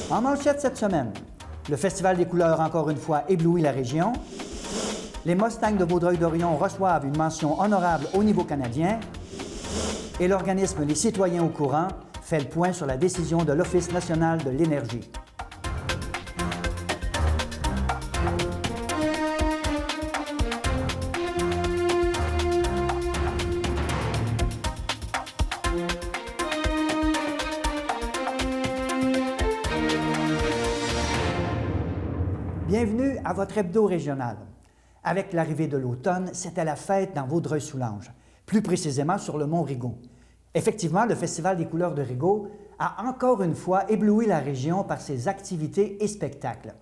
En manchette cette semaine, le Festival des couleurs, encore une fois, éblouit la région. Les Mustangs de Vaudreuil-Dorion reçoivent une mention honorable au niveau canadien. Et l'organisme Les Citoyens au courant fait le point sur la décision de l'Office national de l'énergie. Bienvenue à votre hebdo régional. Avec l'arrivée de l'automne, c'était la fête dans Vaudreuil-Soulanges, plus précisément sur le mont Rigaud. Effectivement, le Festival des couleurs de Rigaud a encore une fois ébloui la région par ses activités et spectacles.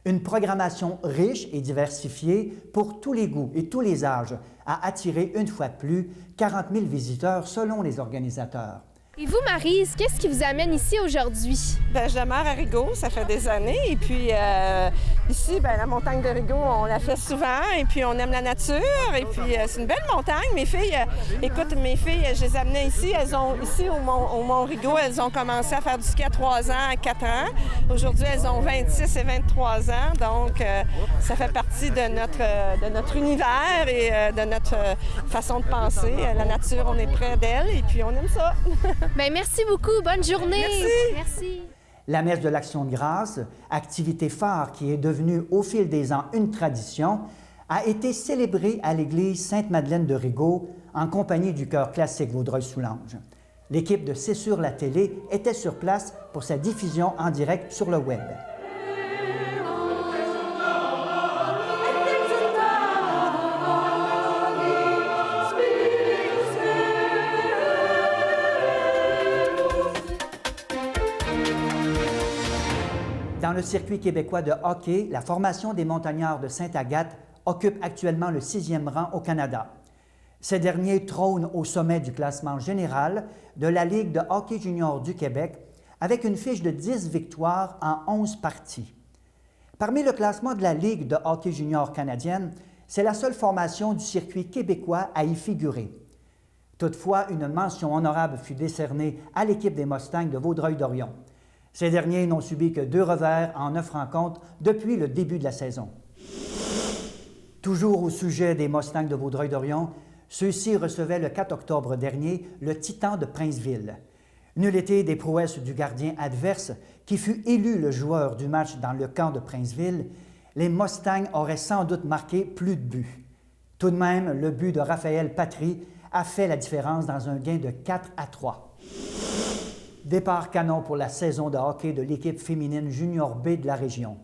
Une programmation riche et diversifiée pour tous les goûts et tous les âges a attiré une fois de plus 40 000 visiteurs selon les organisateurs. Et vous, Maryse, qu'est-ce qui vous amène ici aujourd'hui? Bien, je demeure à Rigaud, ça fait des années. Et puis ici, bien, la montagne de Rigaud, on la fait souvent. Et puis on aime la nature. Et puis c'est une belle montagne. Mes filles, je les amenais ici. Ici au Mont Rigaud, elles ont commencé à faire du ski à 3 ans, à 4 ans. Aujourd'hui, elles ont 26 et 23 ans. Donc, ça fait partie de notre univers et de notre façon de penser. La nature, on est près d'elle et puis on aime ça. Bien, merci beaucoup. Bonne journée. Merci. La messe de l'Action de grâce, activité phare qui est devenue au fil des ans une tradition, a été célébrée à l'église Sainte-Madeleine de Rigaud en compagnie du chœur classique Vaudreuil-Soulanges. L'équipe de C'est sur la télé était sur place pour sa diffusion en direct sur le web. Dans le circuit québécois de hockey, la formation des Montagnards de Sainte-Agathe occupe actuellement le 6e rang au Canada. Ces derniers trônent au sommet du classement général de la Ligue de hockey junior du Québec avec une fiche de 10 victoires en 11 parties. Parmi le classement de la Ligue de hockey junior canadienne, c'est la seule formation du circuit québécois à y figurer. Toutefois, une mention honorable fut décernée à l'équipe des Mustangs de Vaudreuil-Dorion. Ces derniers n'ont subi que 2 revers en 9 rencontres depuis le début de la saison. Toujours au sujet des Mustangs de Vaudreuil-Dorion, ceux-ci recevaient le 4 octobre dernier le Titan de Princeville. Nul était des prouesses du gardien adverse qui fut élu le joueur du match dans le camp de Princeville. Les Mustangs auraient sans doute marqué plus de buts. Tout de même, le but de Raphaël Patry a fait la différence dans un gain de 4-3. Départ canon pour la saison de hockey de l'équipe féminine Junior B de la région.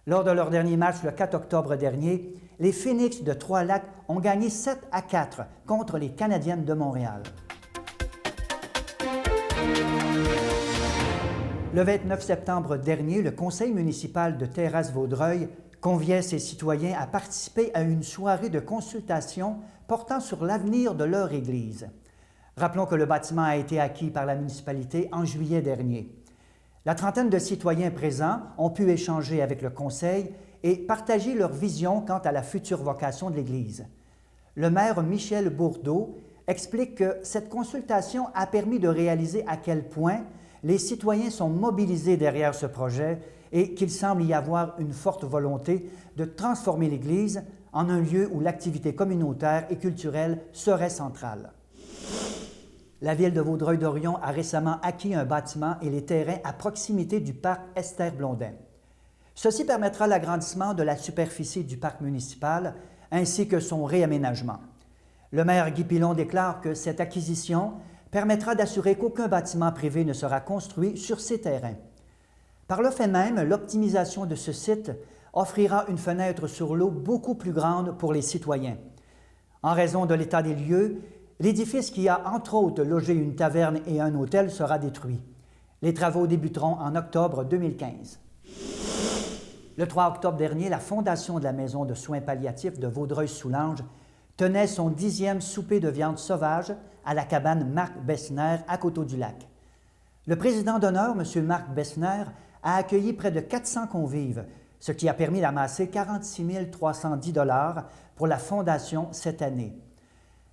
Lors de leur dernier match le 4 octobre dernier, les Phoenix de Trois-Lacs ont gagné 7-4 contre les Canadiennes de Montréal. Le 29 septembre dernier, le conseil municipal de Terrasse-Vaudreuil conviait ses citoyens à participer à une soirée de consultation portant sur l'avenir de leur église. Rappelons que le bâtiment a été acquis par la municipalité en juillet dernier. La trentaine de citoyens présents ont pu échanger avec le conseil et partager leur vision quant à la future vocation de l'Église. Le maire Michel Bourdeau explique que cette consultation a permis de réaliser à quel point les citoyens sont mobilisés derrière ce projet et qu'il semble y avoir une forte volonté de transformer l'Église en un lieu où l'activité communautaire et culturelle serait centrale. La ville de Vaudreuil-Dorion a récemment acquis un bâtiment et les terrains à proximité du parc Esther-Blondin. Ceci permettra l'agrandissement de la superficie du parc municipal ainsi que son réaménagement. Le maire Guy Pilon déclare que cette acquisition permettra d'assurer qu'aucun bâtiment privé ne sera construit sur ces terrains. Par le fait même, l'optimisation de ce site offrira une fenêtre sur l'eau beaucoup plus grande pour les citoyens. En raison de l'état des lieux, l'édifice qui a entre autres logé une taverne et un hôtel sera détruit. Les travaux débuteront en octobre 2015. Le 3 octobre dernier, la Fondation de la Maison de soins palliatifs de Vaudreuil-Soulanges tenait son 10e souper de viande sauvage à la cabane Marc Bessner à Coteau-du-Lac. Le président d'honneur, M. Marc Bessner, a accueilli près de 400 convives, ce qui a permis d'amasser 46 310 $ pour la Fondation cette année.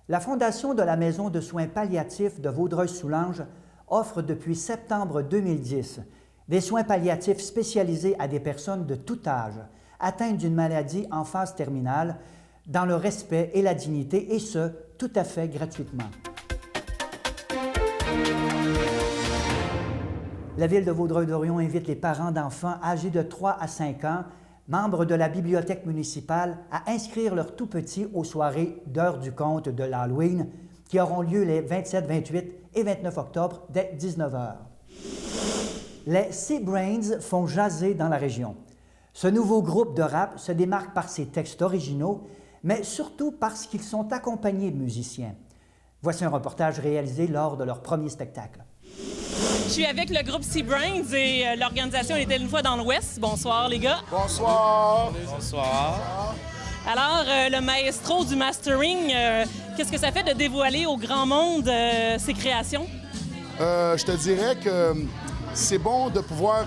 La Fondation de la Maison de soins palliatifs de Vaudreuil-Soulanges offre depuis septembre 2010 Des soins palliatifs spécialisés à des personnes de tout âge, atteintes d'une maladie en phase terminale, dans le respect et la dignité, et ce, tout à fait gratuitement. La Ville de Vaudreuil-Dorion invite les parents d'enfants âgés de 3 à 5 ans, membres de la bibliothèque municipale, à inscrire leurs tout-petits aux soirées d'heure du conte de l'Halloween qui auront lieu les 27, 28 et 29 octobre dès 19 h. Les Seabrains font jaser dans la région. Ce nouveau groupe de rap se démarque par ses textes originaux, mais surtout parce qu'ils sont accompagnés de musiciens. Voici un reportage réalisé lors de leur premier spectacle. Je suis avec le groupe Seabrains et l'organisation était une fois dans l'Ouest. Bonsoir les gars. Bonsoir. Bonsoir. Alors, le maestro du mastering, qu'est-ce que ça fait de dévoiler au grand monde ses créations? Je te dirais que c'est bon de pouvoir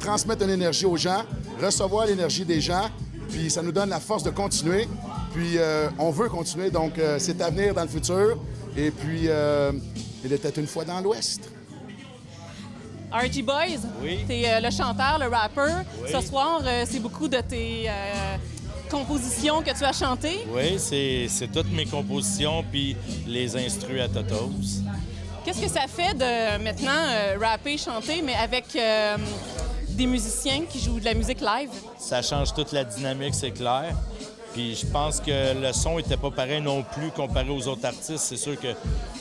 transmettre une énergie aux gens, recevoir l'énergie des gens, puis ça nous donne la force de continuer. Puis on veut continuer, donc c'est à venir dans le futur. Et puis, il était une fois dans l'Ouest. Archie Boys, oui. T'es le chanteur, le rapper. Oui. Ce soir, c'est beaucoup de tes compositions que tu as chantées. Oui, c'est toutes mes compositions puis les instrus à Totos. Qu'est-ce que ça fait de maintenant rapper, chanter, mais avec des musiciens qui jouent de la musique live? Ça change toute la dynamique, c'est clair. Puis je pense que le son était pas pareil non plus comparé aux autres artistes. C'est sûr que,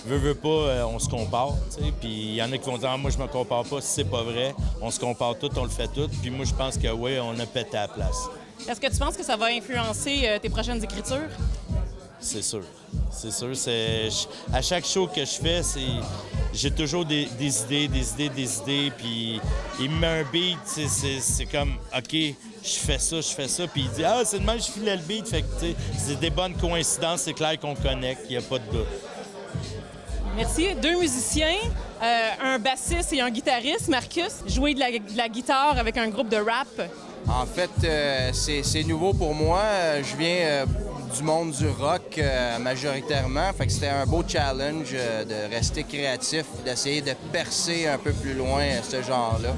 veut pas, on se compare, tu sais. Puis il y en a qui vont dire « Ah, moi, je me compare pas », si c'est pas vrai. On se compare tout, on le fait tout. Puis moi, je pense que oui, on a pété à la place. Est-ce que tu penses que ça va influencer tes prochaines écritures? C'est sûr. C'est sûr. À chaque show que je fais, j'ai toujours des idées. Puis il me met un beat, c'est comme « OK, je fais ça. » Puis il dit « Ah, c'est demain, je filais le beat. » Fait que, tu sais, c'est des bonnes coïncidences. C'est clair qu'on connecte. Il n'y a pas de doute. Merci. 2 musiciens, un bassiste et un guitariste. Marcus, jouer de la guitare avec un groupe de rap. En fait, c'est nouveau pour moi. Je viens du monde du rock majoritairement. Fait que c'était un beau challenge de rester créatif, d'essayer de percer un peu plus loin ce genre-là.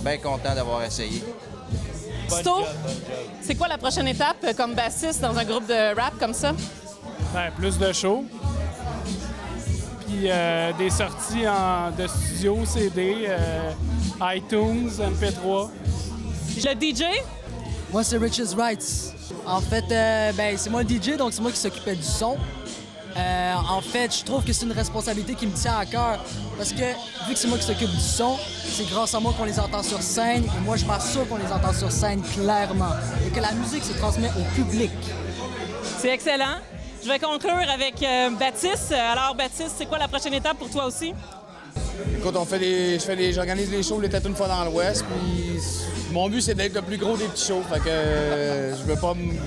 Bien content d'avoir essayé. Sto, c'est quoi la prochaine étape comme bassiste dans un groupe de rap comme ça? Bien, plus de shows. Puis des sorties de studio, CD, iTunes, MP3. Le DJ? Moi, c'est Rich's Rights. En fait, c'est moi le DJ, donc c'est moi qui s'occupais du son. En fait, je trouve que c'est une responsabilité qui me tient à cœur parce que, vu que c'est moi qui s'occupe du son, c'est grâce à moi qu'on les entend sur scène et moi, je m'assure qu'on les entend sur scène clairement et que la musique se transmet au public. C'est excellent. Je vais conclure avec Baptiste. Alors, Baptiste, c'est quoi la prochaine étape pour toi aussi? Écoute, j'organise les shows l'été une fois dans l'Ouest, puis mon but, c'est d'être le plus gros des petits shows, fait que je veux pas me... Tu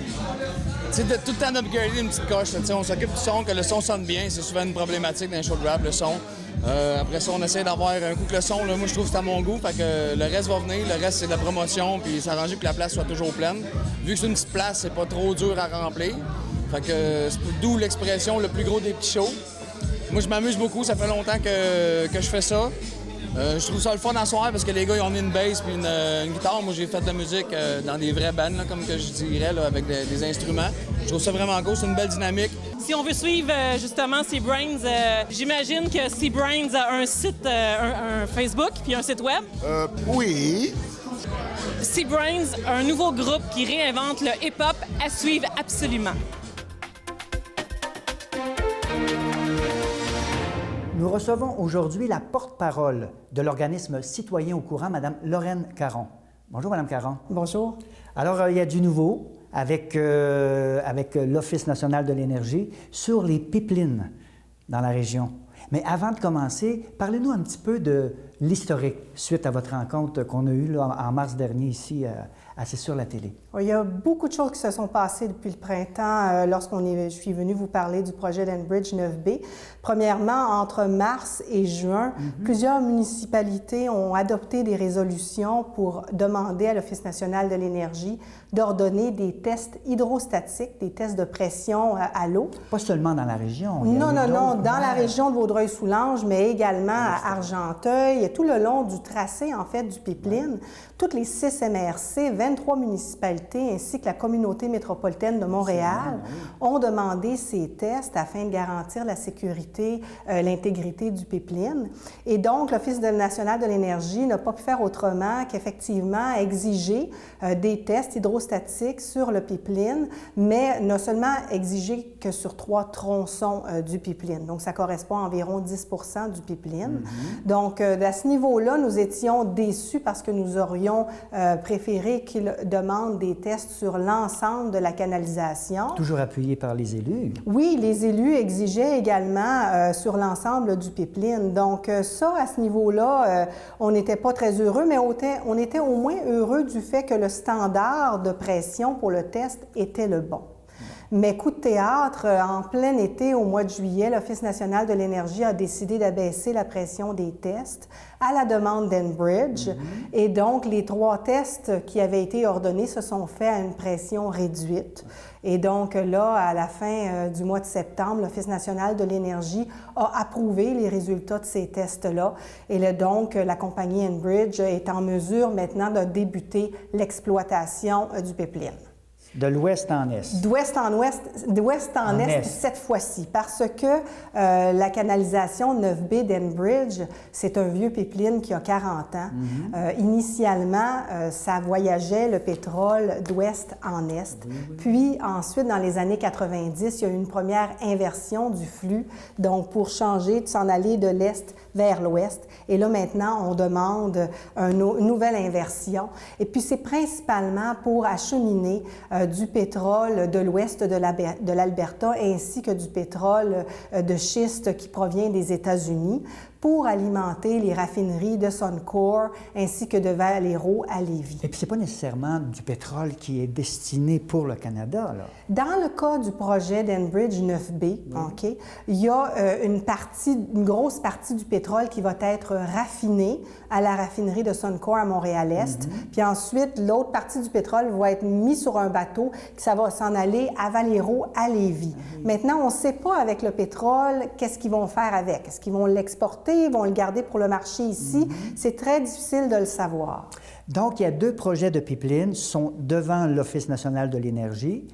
sais, tout le temps d'upgrader une petite coche, tu sais, on s'occupe du son, que le son sonne bien, c'est souvent une problématique dans les shows de rap, le son. Après ça, on essaie d'avoir un coup que le son, là, moi, je trouve que c'est à mon goût, fait que le reste va venir, le reste, c'est de la promotion, puis s'arranger que la place soit toujours pleine. Vu que c'est une petite place, c'est pas trop dur à remplir, fait que d'où l'expression « le plus gros des petits shows ». Moi, je m'amuse beaucoup. Ça fait longtemps que je fais ça. Je trouve ça le fun en soirée parce que les gars, ils ont mis une bass puis une guitare. Moi, j'ai fait de la musique dans des vraies bandes, là, comme que je dirais, là, avec des instruments. Je trouve ça vraiment cool. C'est une belle dynamique. Si on veut suivre justement Seabrains, j'imagine que Seabrains a un site, un Facebook puis un site web. Oui. Seabrains, un nouveau groupe qui réinvente le hip-hop à suivre absolument. Nous recevons aujourd'hui la porte-parole de l'organisme Citoyens au courant, Mme Lorraine Caron. Bonjour, Mme Caron. Bonjour. Alors, il y a du nouveau avec l'Office national de l'énergie sur les pipelines dans la région. Mais avant de commencer, parlez-nous un petit peu de l'historique suite à votre rencontre qu'on a eue là, en mars dernier ici à C'est sur la télé. Il y a beaucoup de choses qui se sont passées depuis le printemps je suis venue vous parler du projet d'Enbridge 9B. Premièrement, entre mars et juin, plusieurs municipalités ont adopté des résolutions pour demander à l'Office national de l'énergie d'ordonner des tests hydrostatiques, des tests de pression à l'eau. Pas seulement dans la région. Non, dans la région de Vaudreuil-Soulanges, mais également à Argenteuil, bien, tout le long du tracé, en fait, du pipeline, toutes les 6 MRC, 23 municipalités ainsi que la communauté métropolitaine de Montréal ont demandé ces tests afin de garantir la sécurité, l'intégrité du pipeline. Et donc, l'Office national de l'énergie n'a pas pu faire autrement qu'effectivement exiger des tests hydrostatiques sur le pipeline, mais n'a seulement exigé que sur 3 tronçons du pipeline. Donc, ça correspond à environ 10 du pipeline. Donc, à ce niveau-là, nous étions déçus parce que nous aurions préféré qu'ils demandent des tests sur l'ensemble de la canalisation. Toujours appuyé par les élus. Oui, les élus exigeaient également sur l'ensemble du pipeline. Donc, ça, à ce niveau-là, on n'était pas très heureux, mais on était au moins heureux du fait que le standard de pression pour le test était le bon. Mais coup de théâtre, en plein été, au mois de juillet, l'Office national de l'énergie a décidé d'abaisser la pression des tests à la demande d'Enbridge. Et donc, les 3 tests qui avaient été ordonnés se sont faits à une pression réduite. Et donc, là, à la fin du mois de septembre, l'Office national de l'énergie a approuvé les résultats de ces tests-là. Et là, donc, la compagnie Enbridge est en mesure maintenant de débuter l'exploitation du pipeline. De l'ouest en est. D'ouest en est cette fois-ci, parce que la canalisation 9B d'Enbridge, c'est un vieux pipeline qui a 40 ans. Initialement, ça voyageait le pétrole d'ouest en est. Puis ensuite, dans les années 90, il y a eu une première inversion du flux, donc pour changer, de s'en aller de l'est vers l'ouest. Et là, maintenant, on demande une nouvelle inversion. Et puis, c'est principalement pour acheminer du pétrole de l'ouest de l'Alberta ainsi que du pétrole de schiste qui provient des États-Unis pour alimenter les raffineries de Suncor ainsi que de Valero à Lévis. Et puis, ce n'est pas nécessairement du pétrole qui est destiné pour le Canada, là. Dans le cas du projet d'Enbridge 9B, il y a une grosse partie du pétrole qui va être raffiné à la raffinerie de Suncor à Montréal-Est. Puis ensuite, l'autre partie du pétrole va être mis sur un bateau qui ça va s'en aller à Valero à Lévis. Maintenant, on ne sait pas avec le pétrole qu'est-ce qu'ils vont faire avec. Est-ce qu'ils vont l'exporter? Ils vont le garder pour le marché ici. C'est très difficile de le savoir. Donc, il y a 2 projets de pipeline qui sont devant l'Office national de l'énergie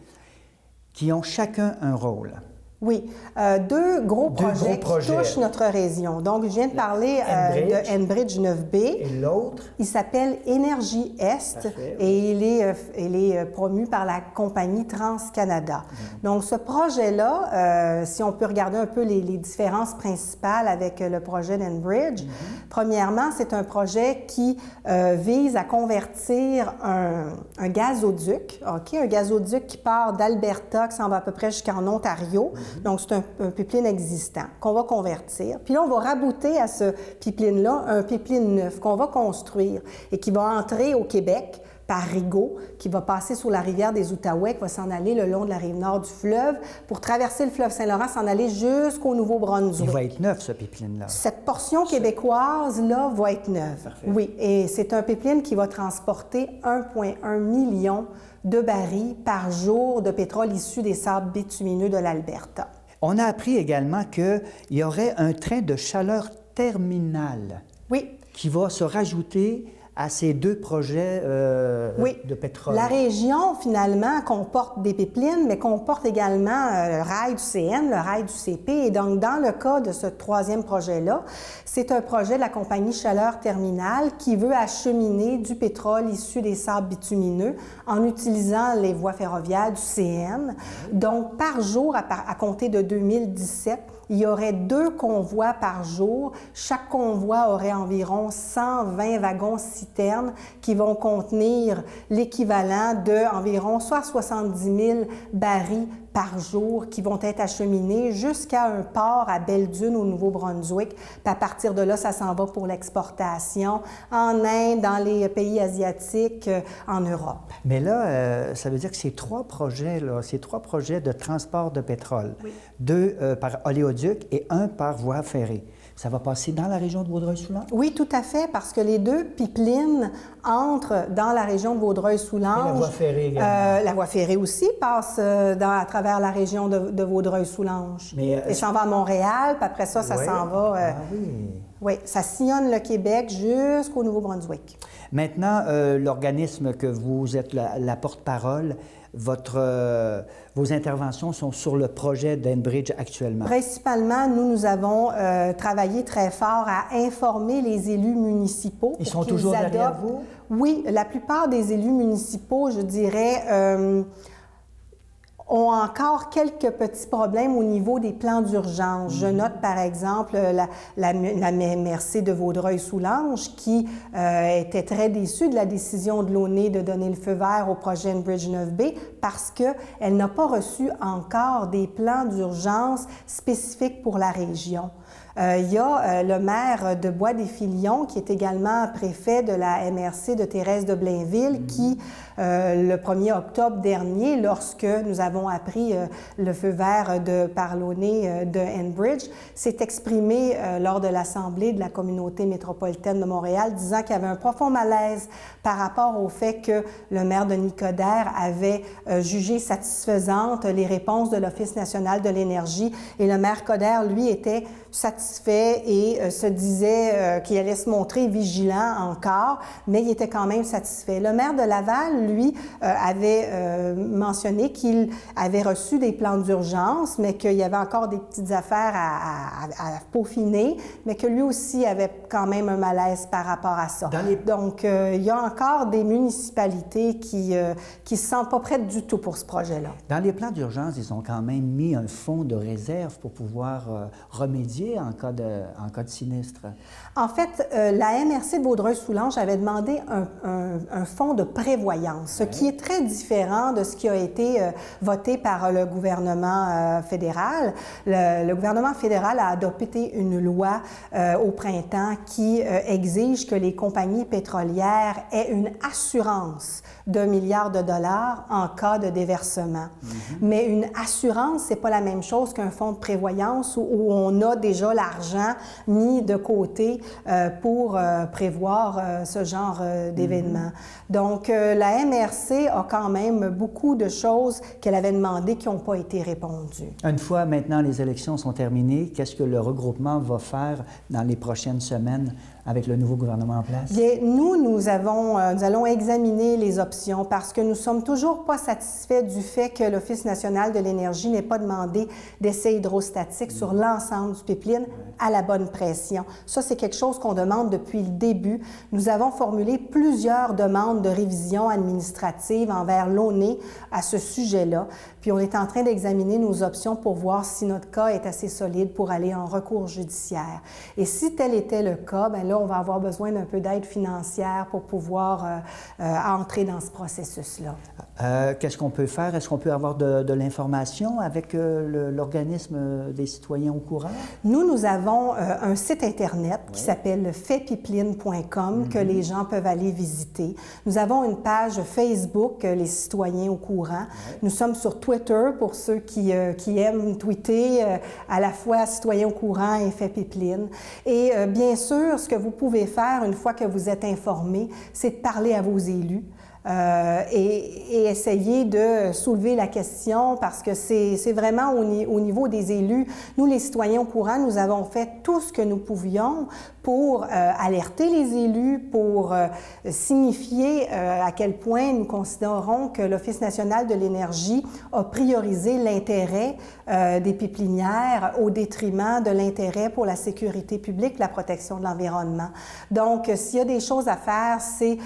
qui ont chacun un rôle. Oui, 2 gros projets qui touchent notre région. Donc, je viens de parler de Enbridge 9B. Et l'autre? Il s'appelle Énergie Est et il est promu par la compagnie TransCanada. Donc, ce projet-là, si on peut regarder un peu les différences principales avec le projet d'Enbridge, premièrement, c'est un projet qui vise à convertir un gazoduc, un gazoduc qui part d'Alberta, qui s'en va à peu près jusqu'en Ontario. Donc, c'est un pipeline existant qu'on va convertir. Puis là, on va rabouter à ce pipeline-là un pipeline neuf qu'on va construire et qui va entrer au Québec par Rigaud, qui va passer sur la rivière des Outaouais, qui va s'en aller le long de la rive nord du fleuve pour traverser le fleuve Saint-Laurent, s'en aller jusqu'au Nouveau-Brunswick. Il va être neuf, ce pipeline-là. Cette portion québécoise-là va être neuve. Parfait. Oui, et c'est un pipeline qui va transporter 1,1 million de barils par jour de pétrole issu des sables bitumineux de l'Alberta. On a appris également qu'il y aurait un train de chaleur terminal qui va se rajouter à ces 2 projets de pétrole. La région, finalement, comporte des pipelines, mais comporte également le rail du CN, le rail du CP. Et donc, dans le cas de ce 3e projet-là, c'est un projet de la compagnie Chaleur Terminal qui veut acheminer du pétrole issu des sables bitumineux en utilisant les voies ferroviaires du CN. Donc, par jour, à compter de 2017, il y aurait 2 convois par jour. Chaque convoi aurait environ 120 wagons-citernes qui vont contenir l'équivalent d'environ soit 70 000 barils par jour qui vont être acheminés jusqu'à un port à Belle-Dune au Nouveau-Brunswick. Puis à partir de là, ça s'en va pour l'exportation en Inde, dans les pays asiatiques, en Europe. Mais là, ça veut dire que ces 3 projets-là, ces 3 projets de transport de pétrole, 2 par oléoduc et 1 par voie ferrée, ça va passer dans la région de Vaudreuil-Soulanges? Oui, tout à fait, parce que les 2 pipelines entrent dans la région de Vaudreuil-Soulanges. Et la voie ferrée également. La voie ferrée aussi passe à travers la région de Vaudreuil-Soulanges. Et s'en va à Montréal, puis après ça, ça s'en va... Oui, ça sillonne le Québec jusqu'au Nouveau-Brunswick. Maintenant, l'organisme que vous êtes la porte-parole, vos interventions sont sur le projet d'Enbridge actuellement. Principalement, nous avons travaillé très fort à informer les élus municipaux. Ils sont toujours derrière vous? Oui, la plupart des élus municipaux, je dirais, ont encore quelques petits problèmes au niveau des plans d'urgence. Je note, par exemple, la MRC de Vaudreuil-Soulanges qui était très déçue de la décision de l'ONE de donner le feu vert au projet Enbridge 9B parce qu'elle n'a pas reçu encore des plans d'urgence spécifiques pour la région. Il y a le maire de Bois-des-Filions, qui est également préfet de la MRC de Thérèse de Blainville, qui, le 1er octobre dernier, lorsque nous avons appris le feu vert par l'ONE de Enbridge, s'est exprimé lors de l'Assemblée de la communauté métropolitaine de Montréal, disant qu'il y avait un profond malaise par rapport au fait que le maire de Nicodère avait jugé satisfaisantes les réponses de l'Office national de l'énergie, et le maire Coderre, lui, était satisfait et se disait qu'il allait se montrer vigilant encore, mais il était quand même satisfait. Le maire de Laval, lui, avait mentionné qu'il avait reçu des plans d'urgence, mais qu'il y avait encore des petites affaires à peaufiner, mais que lui aussi avait quand même un malaise par rapport à ça. Donc, il y a encore des municipalités qui se sentent pas prêtes du tout pour ce projet-là. Dans les plans d'urgence, ils ont quand même mis un fonds de réserve pour pouvoir remédier en cas de sinistre. En fait, la MRC de Vaudreuil-Soulanges avait demandé un fonds de prévoyance, ce qui est très différent de ce qui a été voté par le gouvernement fédéral. Le gouvernement fédéral a adopté une loi au printemps qui exige que les compagnies pétrolières aient une assurance d'1 milliard de dollars en cas de déversement. Mais une assurance, c'est pas la même chose qu'un fonds de prévoyance où on a déjà l'argent mis de côté pour prévoir ce genre d'événements. Donc, la MRC a quand même beaucoup de choses qu'elle avait demandées qui n'ont pas été répondues. Une fois maintenant les élections sont terminées, qu'est-ce que le regroupement va faire dans les prochaines semaines avec le nouveau gouvernement en place? Bien, nous allons examiner les options parce que nous ne sommes toujours pas satisfaits du fait que l'Office national de l'énergie n'ait pas demandé d'essai hydrostatique sur l'ensemble du pipeline à la bonne pression. Ça, c'est quelque chose qu'on demande depuis le début. Nous avons formulé plusieurs demandes de révision administrative envers l'ONE à ce sujet-là. Puis on est en train d'examiner nos options pour voir si notre cas est assez solide pour aller en recours judiciaire. Et si tel était le cas, bien là, on va avoir besoin d'un peu d'aide financière pour pouvoir entrer dans ce processus-là. Qu'est-ce qu'on peut faire? Est-ce qu'on peut avoir de l'information avec l'organisme des citoyens au courant? Nous avons un site Internet qui s'appelle faitpipeline.com que les gens peuvent aller visiter. Nous avons une page Facebook, les citoyens au courant. Nous sommes sur Twitter pour ceux qui aiment tweeter à la fois citoyens au courant et Fait Pipeline. Et bien sûr, ce que vous pouvez faire une fois que vous êtes informé, c'est de parler à vos élus. Et essayer de soulever la question parce que c'est vraiment au niveau des élus. Nous, les citoyens au courant, nous avons fait tout ce que nous pouvions pour alerter les élus, pour signifier à quel point nous considérons que l'Office national de l'énergie a priorisé l'intérêt des pipelinières au détriment de l'intérêt pour la sécurité publique, la protection de l'environnement. Donc, s'il y a des choses à faire, c'est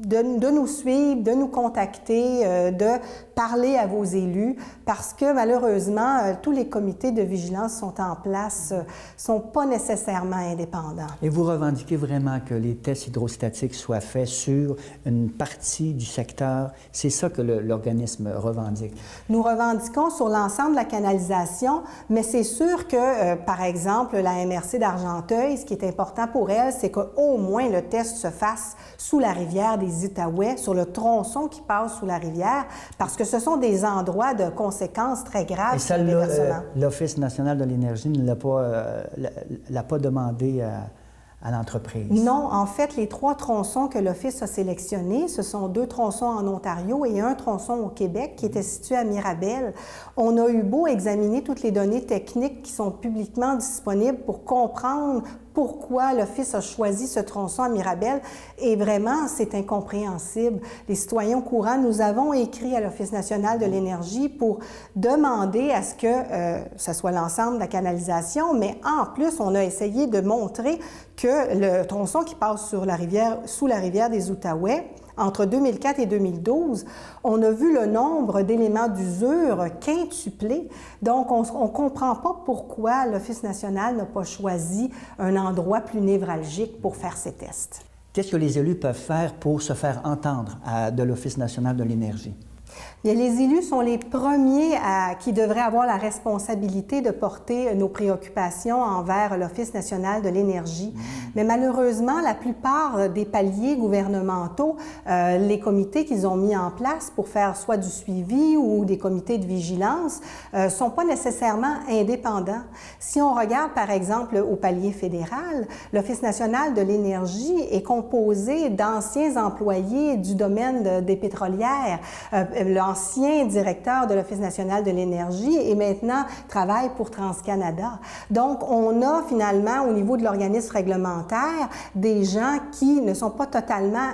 de nous suivre, de nous contacter, de parler à vos élus, parce que malheureusement, tous les comités de vigilance sont en place, sont pas nécessairement indépendants. Et vous revendiquez vraiment que les tests hydrostatiques soient faits sur une partie du secteur? C'est ça que l'organisme revendique? Nous revendiquons sur l'ensemble de la canalisation, mais c'est sûr que, par exemple, la MRC d'Argenteuil, ce qui est important pour elle, c'est qu'au moins le test se fasse sous la rivière des Outaouais, sur le tronçon qui passe sous la rivière, parce que ce sont des endroits de conséquences très graves. Et ça, l'Office national de l'énergie ne l'a pas demandé à l'entreprise? Non, en fait, les 3 tronçons que l'Office a sélectionnés, ce sont 2 tronçons en Ontario et un tronçon au Québec qui était situé à Mirabel. On a eu beau examiner toutes les données techniques qui sont publiquement disponibles pour comprendre pourquoi l'Office a choisi ce tronçon à Mirabel, et vraiment, c'est incompréhensible. Les citoyens courants, nous avons écrit à l'Office national de l'énergie pour demander à ce que ça soit l'ensemble de la canalisation, mais en plus, on a essayé de montrer que le tronçon qui passe sur la rivière, sous la rivière des Outaouais, entre 2004 et 2012, on a vu le nombre d'éléments d'usure quintuplé. Donc, on ne comprend pas pourquoi l'Office national n'a pas choisi un endroit plus névralgique pour faire ces tests. Qu'est-ce que les élus peuvent faire pour se faire entendre de l'Office national de l'énergie? Bien, les élus sont les premiers qui devraient avoir la responsabilité de porter nos préoccupations envers l'Office national de l'énergie. Mais malheureusement, la plupart des paliers gouvernementaux, les comités qu'ils ont mis en place pour faire soit du suivi ou des comités de vigilance, ne sont pas nécessairement indépendants. Si on regarde, par exemple, au palier fédéral, l'Office national de l'énergie est composé d'anciens employés du domaine des pétrolières. L'ancien directeur de l'Office national de l'énergie et maintenant travaille pour TransCanada. Donc, on a finalement, au niveau de l'organisme réglementaire, des gens qui ne sont pas totalement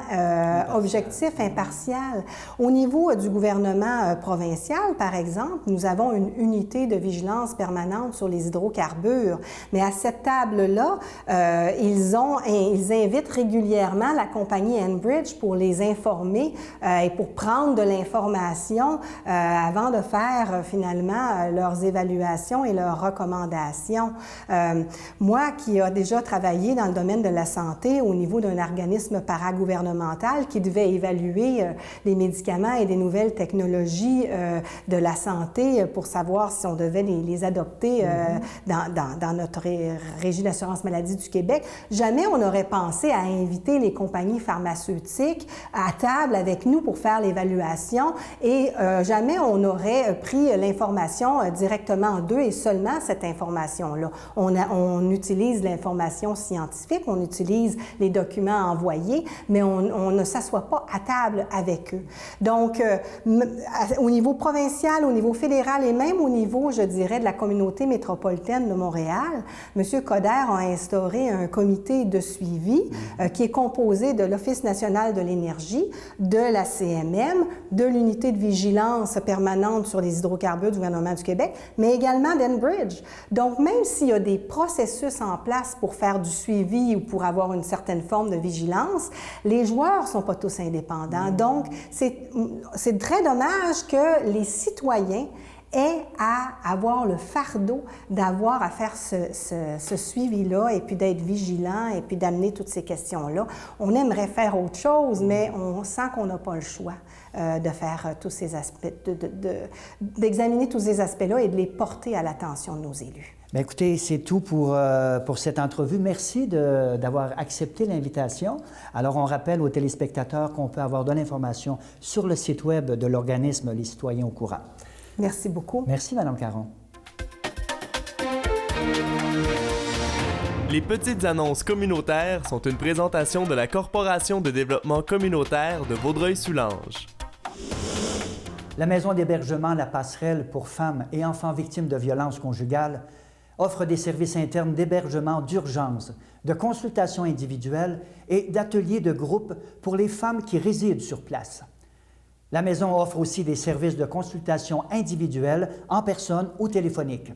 objectifs, impartials. Au niveau du gouvernement provincial, par exemple, nous avons une unité de vigilance permanente sur les hydrocarbures. Mais à cette table-là, ils invitent régulièrement la compagnie Enbridge pour les informer et pour prendre de l'information avant de faire finalement leurs évaluations et leurs recommandations. Moi qui ai déjà travaillé dans le domaine de la santé au niveau d'un organisme paragouvernemental qui devait évaluer les médicaments et des nouvelles technologies de la santé pour savoir si on devait les adopter dans notre Régie d'assurance maladie du Québec, jamais on n'aurait pensé à inviter les compagnies pharmaceutiques à table avec nous pour faire l'évaluation et jamais on aurait pris l'information directement d'eux et seulement cette information-là. On utilise l'information scientifique, on utilise les documents envoyés, mais on ne s'assoit pas à table avec eux. Donc, au niveau provincial, au niveau fédéral et même au niveau, je dirais, de la communauté métropolitaine de Montréal, M. Coder a instauré un comité de suivi qui est composé de l'Office national de l'énergie, de la CMM, de l'unité de vigilance permanente sur les hydrocarbures du gouvernement du Québec, mais également d'Enbridge. Donc, même s'il y a des processus en place pour faire du suivi ou pour avoir une certaine forme de vigilance, les joueurs ne sont pas tous indépendants. Donc, c'est très dommage que les citoyens aient à avoir le fardeau d'avoir à faire ce suivi-là et puis d'être vigilant et puis d'amener toutes ces questions-là. On aimerait faire autre chose, mais on sent qu'on n'a pas le choix de faire tous ces aspects, d'examiner tous ces aspects-là et de les porter à l'attention de nos élus. Bien, écoutez, c'est tout pour cette entrevue. Merci d'avoir accepté l'invitation. Alors, on rappelle aux téléspectateurs qu'on peut avoir de l'information sur le site web de l'organisme Les Citoyens au courant. Merci beaucoup. Merci, Mme Caron. Les petites annonces communautaires sont une présentation de la Corporation de développement communautaire de Vaudreuil-Soulanges. La maison d'hébergement La Passerelle pour femmes et enfants victimes de violences conjugales offre des services internes d'hébergement d'urgence, de consultation individuelle et d'ateliers de groupe pour les femmes qui résident sur place. La maison offre aussi des services de consultation individuelle en personne ou téléphonique.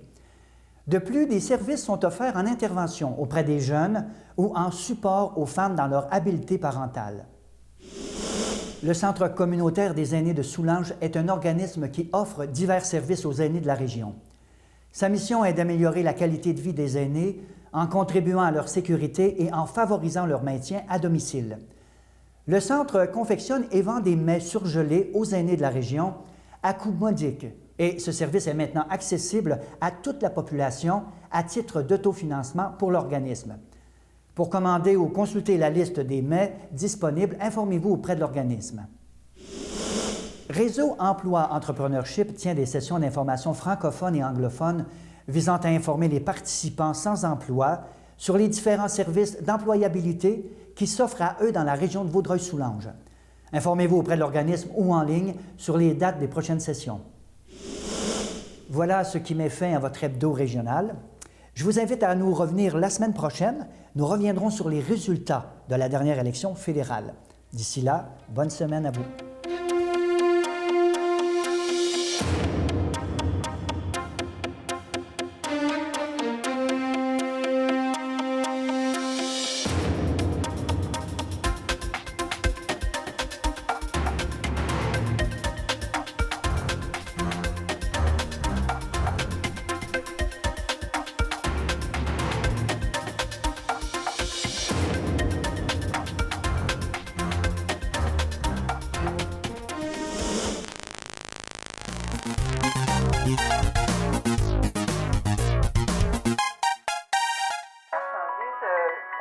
De plus, des services sont offerts en intervention auprès des jeunes ou en support aux femmes dans leur habileté parentale. Le Centre communautaire des aînés de Soulanges est un organisme qui offre divers services aux aînés de la région. Sa mission est d'améliorer la qualité de vie des aînés en contribuant à leur sécurité et en favorisant leur maintien à domicile. Le Centre confectionne et vend des mets surgelés aux aînés de la région à coût modique et ce service est maintenant accessible à toute la population à titre d'autofinancement pour l'organisme. Pour commander ou consulter la liste des mets disponibles, informez-vous auprès de l'organisme. Réseau Emploi Entrepreneurship tient des sessions d'information francophones et anglophones visant à informer les participants sans emploi sur les différents services d'employabilité qui s'offrent à eux dans la région de Vaudreuil-Soulanges. Informez-vous auprès de l'organisme ou en ligne sur les dates des prochaines sessions. Voilà ce qui met fin à votre hebdo régional. Je vous invite à nous revenir la semaine prochaine. Nous reviendrons sur les résultats de la dernière élection fédérale. D'ici là, bonne semaine à vous.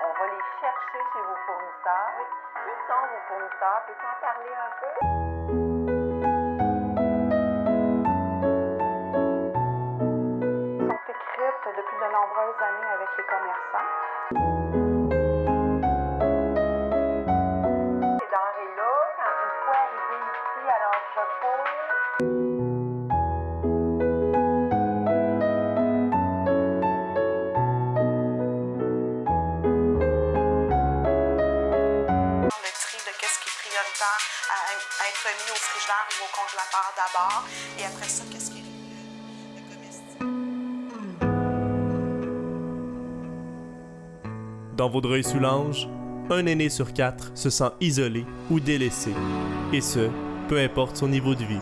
On va les chercher chez vos fournisseurs. Qui sont vos fournisseurs? Peux-tu en parler un peu? Ils sont écrites depuis de nombreuses années avec les commerçants. Ces denrées-là, une fois arrivées ici à l'entrepôt, à être mis au frigidaire ou au congélateur d'abord, et après ça, qu'est-ce qui est comestible. Dans Vaudreuil-Soulanges, un aîné sur 4 se sent isolé ou délaissé, et ce, peu importe son niveau de vie.